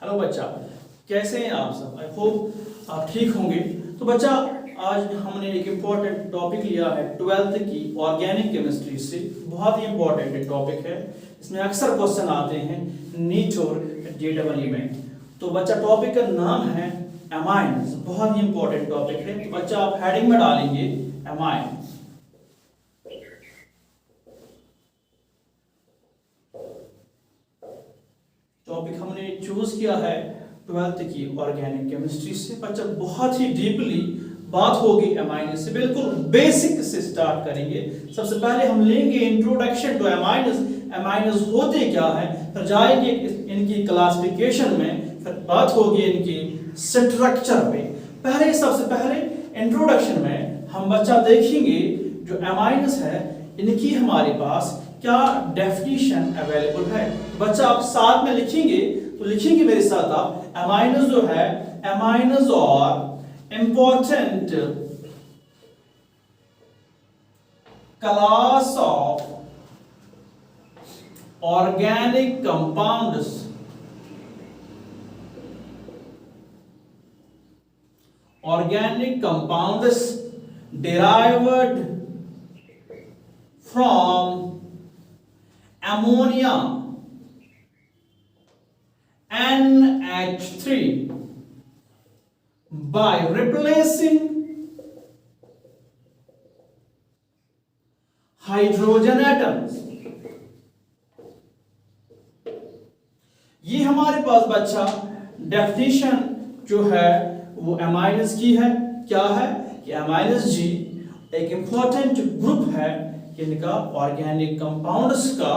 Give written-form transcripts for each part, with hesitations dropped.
Hello बच्चा, कैसे हैं आप सब? आई होप आप ठीक होंगे। तो बच्चा, आज हमने एक इम्पॉर्टेंट टॉपिक लिया है 12th की ऑर्गेनिक केमिस्ट्री से। बहुत ही इम्पॉर्टेंट टॉपिक है, इसमें अक्सर क्वेश्चन आते हैं नीट और जेईई में। तो बच्चा, टॉपिक का नाम है एमाइन्स। बहुत ही इम्पॉर्टेंट टॉपिक है। तो बच्चा, आप हेडिंग में डालेंगे एमाइन। टॉपिक हमने चूज किया है 12th की ऑर्गेनिक केमिस्ट्री से। बच्चा, बहुत ही डीपली बात होगी एमाइन्स से, बिल्कुल बेसिक से स्टार्ट करेंगे। सबसे पहले हम लेंगे इंट्रोडक्शन टू एमाइन्स। एमाइन्स होते क्या है, फिर जाएंगे इनकी क्लासिफिकेशन में, फिर बात होगी इनकी स्ट्रक्चर पे। पहले सबसे पहले इंट्रोडक्शन में हम बच्चा देखेंगे जो एमाइन्स है इनकी हमारे पास क्या डेफिनेशन अवेलेबल है। बच्चा, आप साथ में लिखेंगे तो लिखेंगे मेरे साथ आप, एमाइन्स जो है, एमाइन्स और important class of organic compounds derived from ammonia NH3 by replacing hydrogen atoms। ये हमारे पास बच्चा डेफिनेशन जो है वो एमाइन्स की है। क्या है कि एमाइन्स जी एक इंपॉर्टेंट ग्रुप है इनका ऑर्गेनिक कंपाउंड्स का।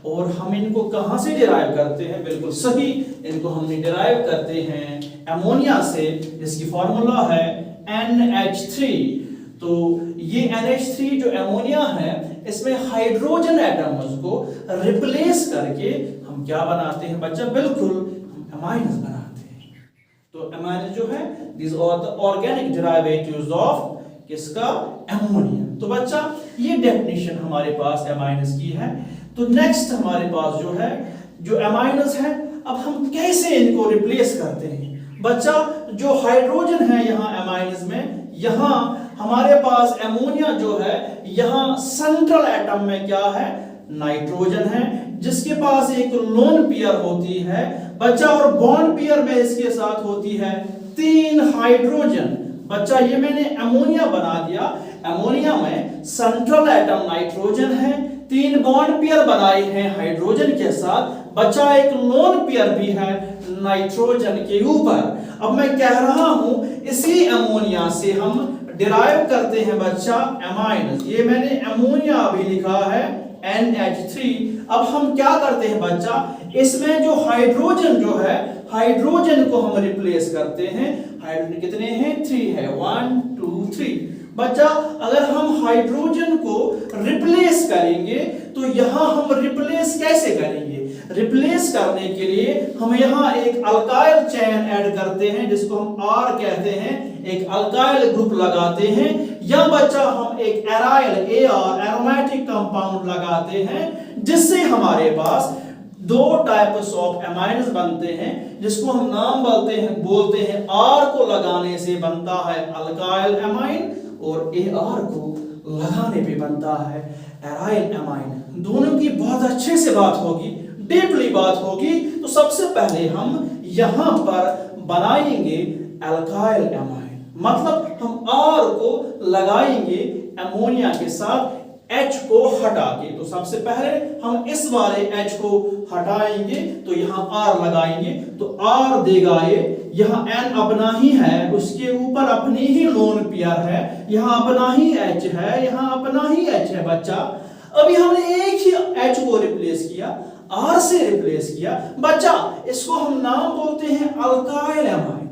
और हम इनको कहां से डिराइव करते हैं? बिल्कुल सही, इनको हम डिराइव करते हैं अमोनिया से, जिसकी फॉर्मूला है NH3। तो ये NH3 जो अमोनिया है, इसमें हाइड्रोजन एटम्स को रिप्लेस करके हम क्या बनाते हैं बच्चा? बिल्कुल हम एमाइन्स बनाते हैं। तो एमाइन्स जो है, this are the organic derivatives of किसका? अमोनिया। तो बच्चा, ये डेफिनेशन हमारे पास एमाइन्स की है। तो नेक्स्ट हमारे पास जो है, जो एमाइन्स है, अब हम कैसे इनको रिप्लेस करते हैं? बच्चा, जो हाइड्रोजन है यहाँ एमाइन्स में, यहाँ हमारे पास अमोनिया जो है, यहाँ सेंट्रल एटम में क्या है? नाइट्रोजन है, जिसके पास एक लोन पेयर होती है बच्चा, और बॉन्ड पेयर में इसके साथ होती है 3 हाइड्रोजन। बच्चा, ये मैंने अमोनिया बना दिया। अमोनिया में सेंट्रल एटम नाइट्रोजन है, 3 बॉन्ड पेयर बनाए हैं हाइड्रोजन के साथ। बच्चा, एक लोन पेयर भी है नाइट्रोजन के ऊपर। अब मैं कह रहा हूं इसी अमोनिया से हम डिराइव करते हैं बच्चा एमाइन्स। ये मैंने अमोनिया अभी लिखा है NH3। अब हम क्या करते हैं बच्चा, इसमें जो हाइड्रोजन जो है, हाइड्रोजन को हम रिप्लेस करते हैं। हाइड्रोजन कितने हैं? 3 है, 1 2 3। बच्चा, अगर हम हाइड्रोजन को रिप्लेस करेंगे तो यहां हम रिप्लेस कैसे करेंगे? रिप्लेस करने के लिए हम यहां एक अल्काइल चेन ऐड करते हैं, जिसको हम R कहते हैं। एक अल्काइल ग्रुप लगाते हैं, या बच्चा हम एक एराइल AR एरोमेटिक कंपाउंड लगाते हैं, जिससे हमारे पास 2 टाइप्स ऑफ एमाइन्स बनते हैं, जिसको हम नाम बोलते हैं R को लगाने से बनता है अल्काइल एमाइन, और AR को लगाने पे बनता है एराइल एमाइन। दोनों की बहुत अच्छे से बात होगी, डीपली बात होगी। तो सबसे पहले हम यहां पर बनाएंगे अल्काइल एमाइन, मतलब हम R को लगाएंगे अमोनिया के साथ H को हटा के। तो सबसे पहले हम इस वाले H को हटाएंगे, तो यहां R लगाएंगे, तो R देगा ये। यहां N अपना ही है, उसके ऊपर अपनी ही लोन पेयर है, यहां अपना ही H है, यहां अपना ही H है बच्चा। अभी हमने एक ही H को रिप्लेस किया, R से रिप्लेस किया बच्चा। इसको हम नाम बोलते हैं अल्काइल एमाइन।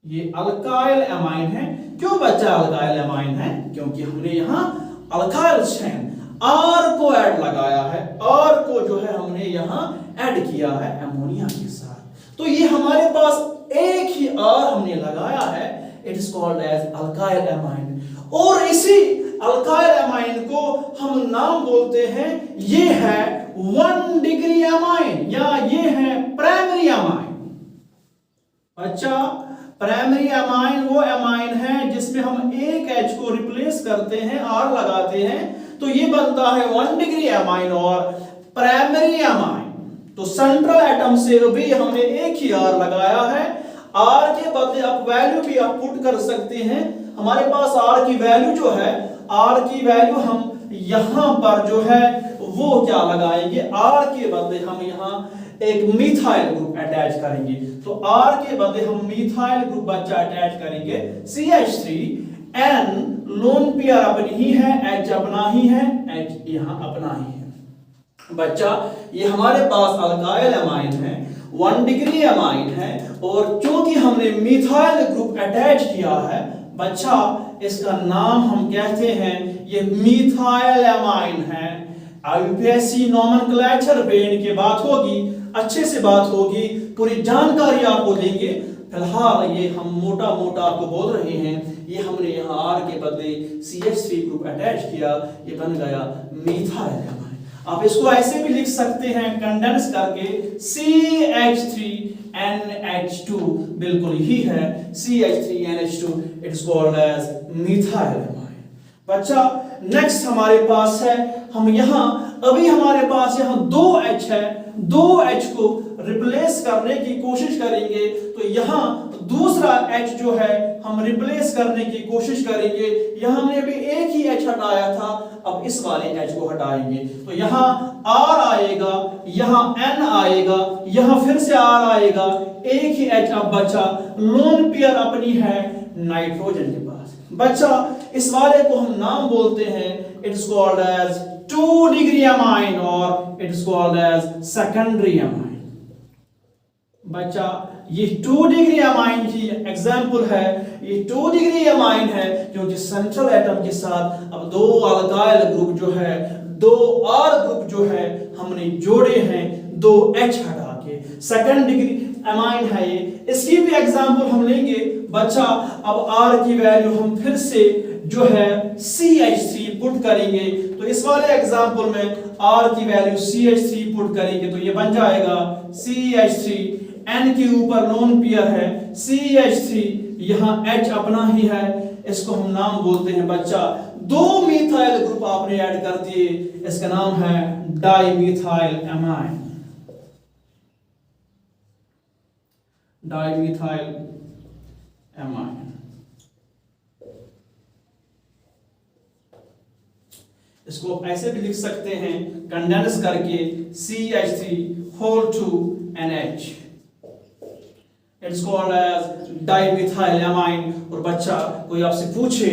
ये अल्काइल एमाइन है। क्यों बच्चा अल्काइल एमाइन है? क्योंकि हमने यहां अल्काइल चेन R को ऐड लगाया है। R को जो है हमने यहां ऐड किया है अमोनिया के साथ। तो ये हमारे पास एक ही R हमने लगाया है, it is called as alkyl amine. और इसी अल्काइल एमाइन को हम नाम बोलते हैं, ये है 1 डिग्री एमाइन, या ये है बच्चा प्राइमरी अमाइन वो अमाइन है जिसमें हम एक H को रिप्लेस करते हैं, R लगाते हैं, तो ये बनता है 1 डिग्री अमाइन और प्राइमरी अमाइन। तो सेंट्रल एटम से भी हमने एक ही R लगाया है। R के बदले आप वैल्यू भी आप पुट कर सकते हैं। हमारे पास R की वैल्यू जो है, R की वैल्यू हम यहां पर जो है वो क्या लगाएंगे, R के बदले हम यहां एक मिथाइल ग्रुप अटैच करेंगे। तो R के बदले हम मिथाइल ग्रुप बच्चा अटैच करेंगे। CH3 N लोन पेयर अपनी ही है, H अपना ही है, H यहां अपना ही है। बच्चा ये हमारे पास अल्काइल अमाइन है, 1 डिग्री अमाइन है, और चूंकि हमने मिथाइल ग्रुप अटैच किया है बच्चा, इसका नाम हम कहते हैं ये मिथाइल अमाइन है। यूपीएससी नोमेनक्लेचर पे इनकी बात होगी, अच्छे से बात होगी, पूरी जानकारी आपको देंगे। फिलहाल ये हम मोटा मोटा आपको बोल रहे हैं, ये हमने यहाँ R के बदले CH3 ग्रुप अटैच किया, ये बन गया मिथाइल अमाइन। आप इसको ऐसे भी लिख सकते हैं कंडेंस करके, CH3NH2 बिल्कुल ही है, CH3NH2 it's called as methyl amine. बच्चा नेक्स्ट हमारे पास है, हम यहाँ अभी हमारे पास यहाँ 2H है, 2H को रिप्लेस करने की कोशिश करेंगे, तो यहाँ दूसरा H जो है हम रिप्लेस करने की कोशिश करेंगे। यहाँ हमने अभी एक ही H हटाया था, अब इस वाले H को हटाएंगे, तो यहाँ R आएगा, यहाँ N आएगा, यहाँ फिर से R आएगा, एक ही H अब बचा, लोन पेयर अपनी है नाइट्रोजन के पास। बच्चा इस वाले को हम नाम बोलते हैं, it's called as 2 degree amine और it's called as secondary amine. बच्चा ये 2 डिग्री अमाइन की एग्जांपल है, ये 2 डिग्री अमाइन है क्योंकि सेंट्रल एटम के साथ अब 2 अल्काइल ग्रुप जो है, 2 R ग्रुप जो है हमने जोड़े हैं 2H हटा के, सेकेंड डिग्री अमाइन है ये। इसकी भी एग्जांपल हम लेंगे बच्चा। अब R की वैल्यू हम फिर से जो है CH3 पुट करेंगे, तो इस वाले एग्जांपल में R की वैल्यू CH3 पुट करेंगे, तो ये बन जाएगा CH3, N के ऊपर लोन पेयर है CH3, यहाँ H अपना ही है, इसको हम नाम बोलते हैं बच्चा, 2 मिथाइल ग्रुप आपने ऐड कर दिए, इसका नाम है डाइमिथाइल अमाइन, डाइमिथाइल अमाइन। इसको आप ऐसे भी लिख सकते हैं कंडेंस करके CH3(2NH), it's called as dimethyl amine. और बच्चा कोई आपसे पूछे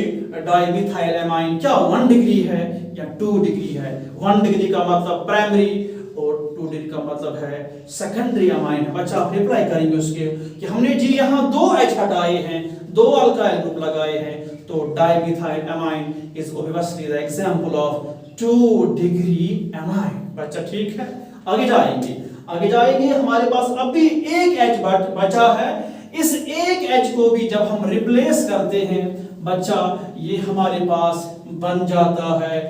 डाइमिथाइल अमाइन क्या 1 डिग्री है या 2 डिग्री है, 1 डिग्री का मतलब प्राइमरी और 2 डिग्री का मतलब है सेकेंडरी अमाइन है। बच्चा आप रिप्लाई करेंगे उसके कि हमने जी यहाँ 2H हटाए हैं, 2 अल्काइल ग्रुप लगाए हैं, तो dimethyl amine is obviously the example of 2 degree amine. बच्चा ठीक है, आगे जाएंगे हमारे पास अभी एक H बचा है। इस एक H को भी जब हम रिप्लेस करते हैं बच्चा, ये हमारे पास बन जाता है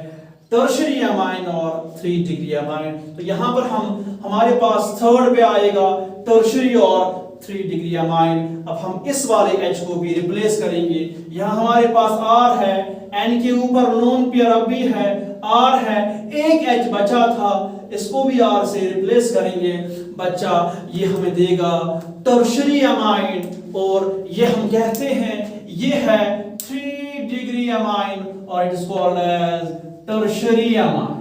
टर्शियरी अमाइन और 3 डिग्री अमाइन। तो यहाँ पर हमारे पास थर्ड पे आएगा टर्शियरी और 3 डिग्री अमाइन। अब हम इस वाले H को भी रिप्लेस करेंगे, यहाँ हमारे पास R है, N के ऊपर लोन पेयर अब भी है, R है, एक H बचा था, इसको भी R से रिप्लेस करेंगे बच्चा, ये हमें देगा टर्शियरी अमाइन, और ये हम कहते हैं ये है 3 डिग्री अमाइन और it is called as tertiary amine.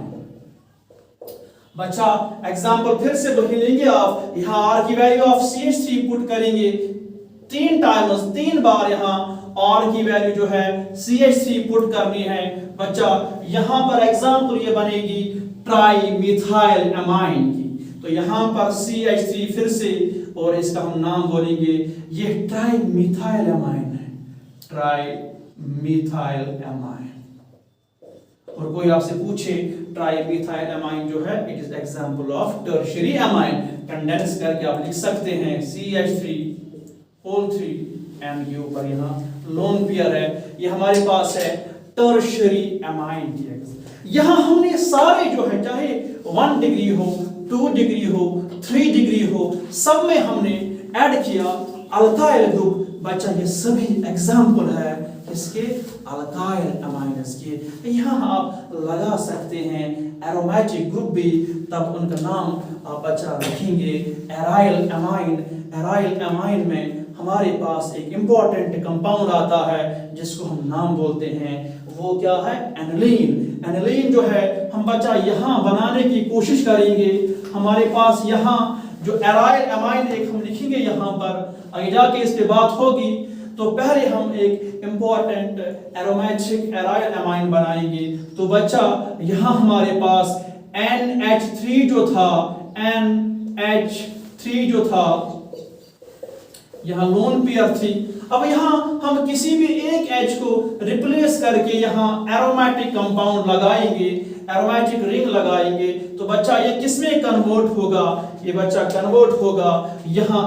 बच्चा एग्जांपल फिर से वही लेंगे आप, यहाँ R की वैल्यू ऑफ CH3 पुट करेंगे 3 बार, यहाँ R की वैल्यू जो है CH3 पुट करनी है बच्चा। यहाँ पर एग्जांपल ये बनेगी ट्राइमिथाइल अमाइन की, तो यहाँ पर CH3 फिर से, और इसका हम नाम बोलेंगे ये ट्राइमिथाइल अमाइन है, ट्राइमिथाइल अमाइन। और कोई आपसे पूछे ट्राइमिथाइल अमाइन जो है it is example of tertiary amine, condense करके आप लिख सकते हैं CH3(3) एंड के ऊपर यहाँ लोन पेयर है, ये हमारे पास है टर्शियरी अमाइन की। यहाँ हमने सारे जो है चाहे 1 डिग्री हो, 2 डिग्री हो, 3 डिग्री हो, सब में हमने ऐड किया अल्काइल ग्रुप, बच्चा ये सभी एग्जाम्पल है किसके, अल्काइल अमाइन्स के। यहाँ आप लगा सकते हैं एरोमेटिक ग्रुप भी, तब उनका नाम आप बच्चा रखेंगे एराइल अमाइन। एराइल अमाइन में हमारे पास एक इम्पॉर्टेंट कंपाउंड आता है जिसको हम नाम बोलते हैं, वो क्या है, एनिलीन। एनिलीन जो है हम बच्चा यहाँ बनाने की कोशिश करेंगे। हमारे पास यहाँ जो एराइल अमाइन एक हम लिखेंगे यहाँ पर, आगे जाके इस पे बात होगी। तो पहले हम एक इम्पॉर्टेंट एरोमेटिक एराइल अमाइन बनाएंगे। तो बच्चा यहाँ हमारे पास NH3 जो था, NH3 जो था, यहाँ लोन पेयर थी। अब यहाँ हम किसी भी एक H को रिप्लेस करके यहाँ एरोमेटिक कंपाउंड लगाएंगे, एरोमेटिक रिंग लगाएंगे। तो बच्चा ये किसमें कन्वर्ट होगा, ये बच्चा कन्वर्ट होगा यहाँ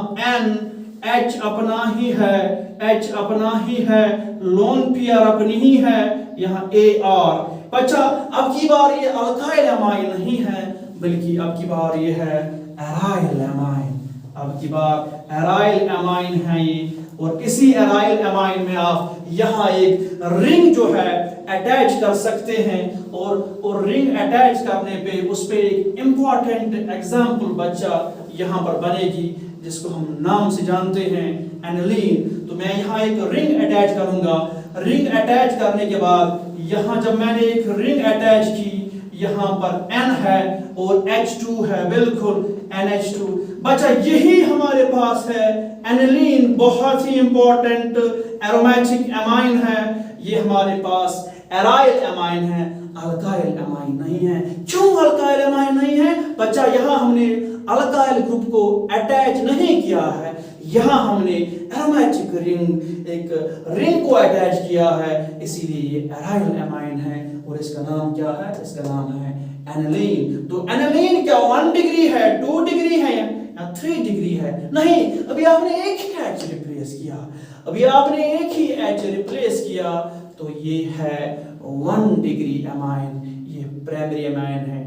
H अपना ही है, H अपना ही है, लोन पेयर अपनी ही है, यहाँ AR। बच्चा अब की बार ये अल्काइल अमाइन नहीं है, बल्कि अब की बार ये है एराइल अमाइन। अब की बार एराइल अमाइन है ये, और इसी एराइल अमाइन में आप यहाँ एक रिंग जो है अटैच कर सकते हैं, और रिंग अटैच करने पे उस पे एक इम्पॉर्टेंट एग्जाम्पल बच्चा यहाँ पर बनेगी जिसको हम नाम से जानते हैं एनिलीन। तो मैं यहाँ एक रिंग अटैच करूंगा। रिंग अटैच करने के बाद यहाँ जब मैंने एक रिंग अटैच की, यहाँ पर N है और H2 है, बिल्कुल NH2। बच्चा यही हमारे पास है एनिलीन, बहुत ही इंपॉर्टेंट एरोमेटिक अमाइन है। ये हमारे पास एराइल अमाइन है, अल्काइल अमाइन नहीं है। क्यों अल्काइल अमाइन नहीं है बच्चा, यहाँ हमने अल्काइल ग्रुप को अटैच नहीं किया है, यहाँ हमने एरोमेटिक रिंग, एक रिंग को अटैच किया है, इसीलिए ये एराइल अमाइन है। और इसका नाम क्या है, इसका नाम है एनिलीन। तो एनिलीन क्या 1 डिग्री है, 2 डिग्री है या 3 डिग्री है? नहीं, अभी आपने एक ही H रिप्लेस किया, अभी आपने एक ही H रिप्लेस किया, तो ये है 1 डिग्री अमाइन, ये प्राइमरी अमाइन है।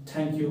Thank you.